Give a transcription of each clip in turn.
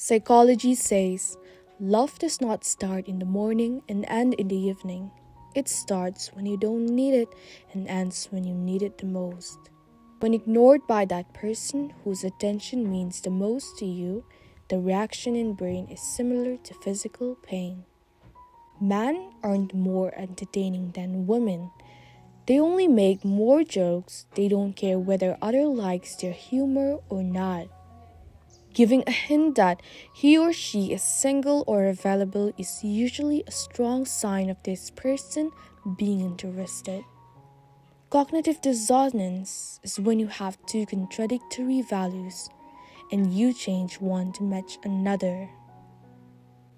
Psychology says love does not start in the morning and end in the evening. It starts when you don't need it and ends when you need it the most. When ignored by that person whose attention means the most to you, the reaction in brain is similar to physical pain. Men aren't more entertaining than women. They only make more jokes. They don't care whether other likes their humor or not. Giving a hint that he or she is single or available is usually a strong sign of this person being interested. Cognitive dissonance is when you have two contradictory values and you change one to match another.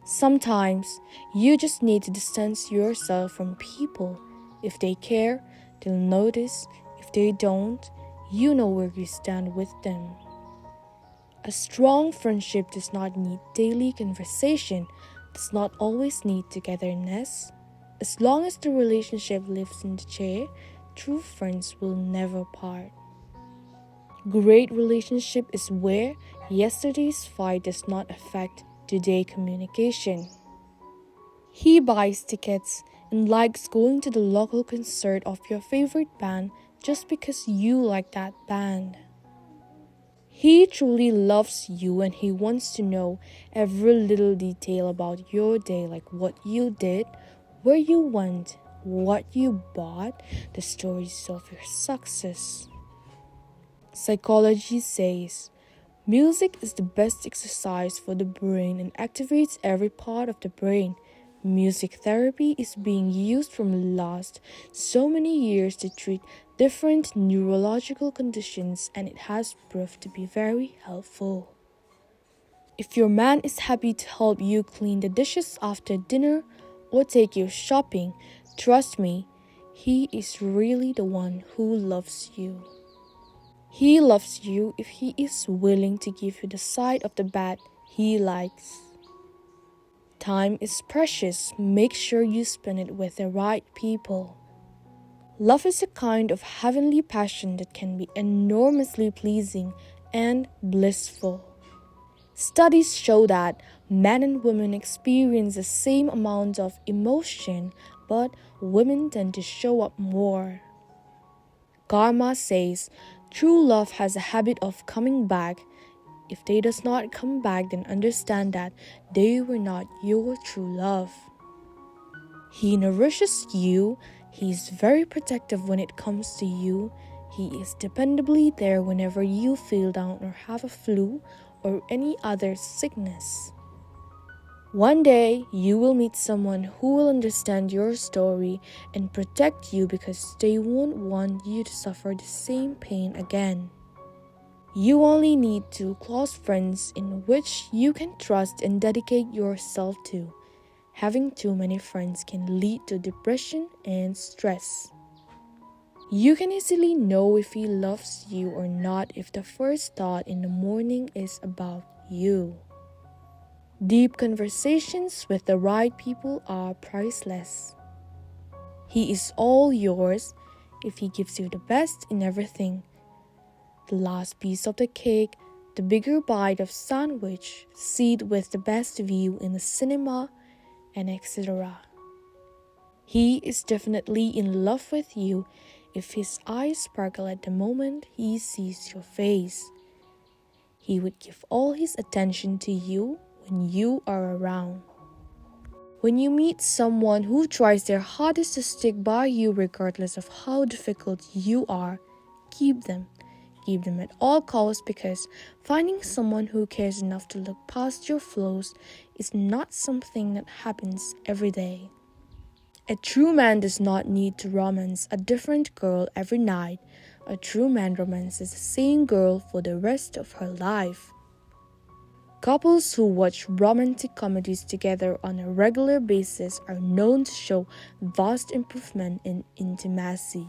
Sometimes you just need to distance yourself from people. If they care, they'll notice. If they don't, you know where you stand with them. A strong friendship does not need daily conversation, does not always need togetherness. As long as the relationship lives in the chair, true friends will never part. Great relationship is where yesterday's fight does not affect today's communication. He buys tickets and likes going to the local concert of your favorite band just because you like that band. He truly loves you and he wants to know every little detail about your day, like what you did, where you went, what you bought, the stories of your success. Psychology says music is the best exercise for the brain and activates every part of the brain. Music therapy is being used from the last so many years to treat different neurological conditions, and it has proved to be very helpful. If your man is happy to help you clean the dishes after dinner or take you shopping, trust me, he is really the one who loves you. He loves you if he is willing to give you the side of the bed he likes. Time is precious. Make sure you spend it with the right people. Love is a kind of heavenly passion that can be enormously pleasing and blissful. Studies show that men and women experience the same amount of emotion, but women tend to show up more. Karma says true love has a habit of coming back. If they does not come back, then understand that they were not your true love. He nourishes you. He is very protective when it comes to you. He is dependably there whenever you feel down or have a flu or any other sickness. One day, you will meet someone who will understand your story and protect you because they won't want you to suffer the same pain again. You only need two close friends in which you can trust and dedicate yourself to. Having too many friends can lead to depression and stress. You can easily know if he loves you or not if the first thought in the morning is about you. Deep conversations with the right people are priceless. He is all yours if he gives you the best in everything. The last piece of the cake, the bigger bite of sandwich, seat with the best view in the cinema, and etc. He is definitely in love with you if his eyes sparkle at the moment he sees your face. He would give all his attention to you when you are around. When you meet someone who tries their hardest to stick by you regardless of how difficult you are, keep them. Keep them at all costs because finding someone who cares enough to look past your flaws is not something that happens every day. A true man does not need to romance a different girl every night. A true man romances the same girl for the rest of her life. Couples who watch romantic comedies together on a regular basis are known to show vast improvement in intimacy.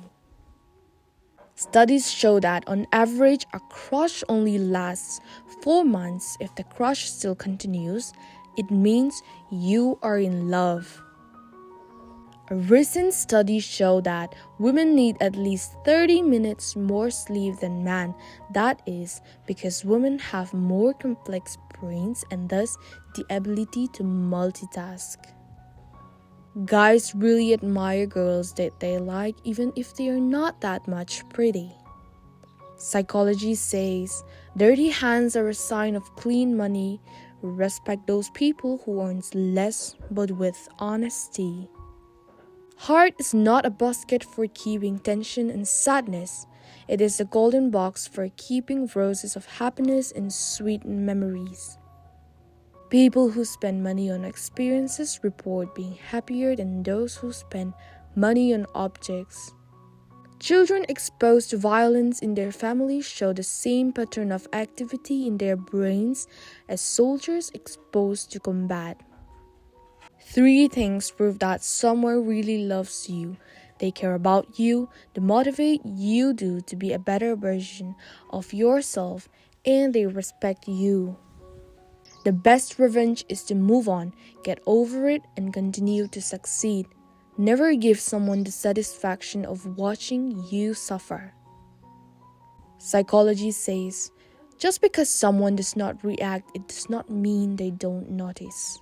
Studies show that on average, a crush only lasts 4 months. If the crush still continues, it means you are in love. A recent study showed that women need at least 30 minutes more sleep than men. That is because women have more complex brains and thus the ability to multitask. Guys really admire girls that they like even if they are not that much pretty. Psychology says dirty hands are a sign of clean money. Respect those people who earns less but with honesty. Heart is not a basket for keeping tension and sadness. It is a golden box for keeping roses of happiness and sweet memories. People who spend money on experiences report being happier than those who spend money on objects. Children exposed to violence in their families show the same pattern of activity in their brains as soldiers exposed to combat. 3 things prove that someone really loves you. They care about you, they motivate you to be a better version of yourself, and they respect you. The best revenge is to move on, get over it, and continue to succeed. Never give someone the satisfaction of watching you suffer. Psychology says, just because someone does not react, it does not mean they don't notice.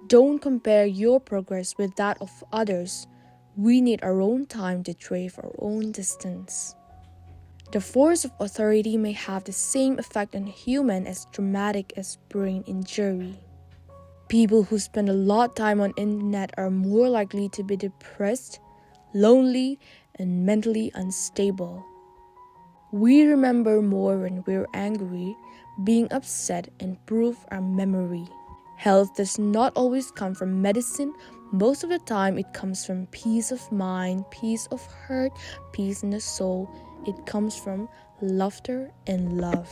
Don't compare your progress with that of others. We need our own time to crave our own distance. The force of authority may have the same effect on a human as traumatic as brain injury. People who spend a lot of time on internet are more likely to be depressed, lonely, and mentally unstable. We remember more when we're angry, being upset, and improve our memory. Health does not always come from medicine. Most of the time, it comes from peace of mind, peace of heart, peace in the soul. It comes from laughter and love.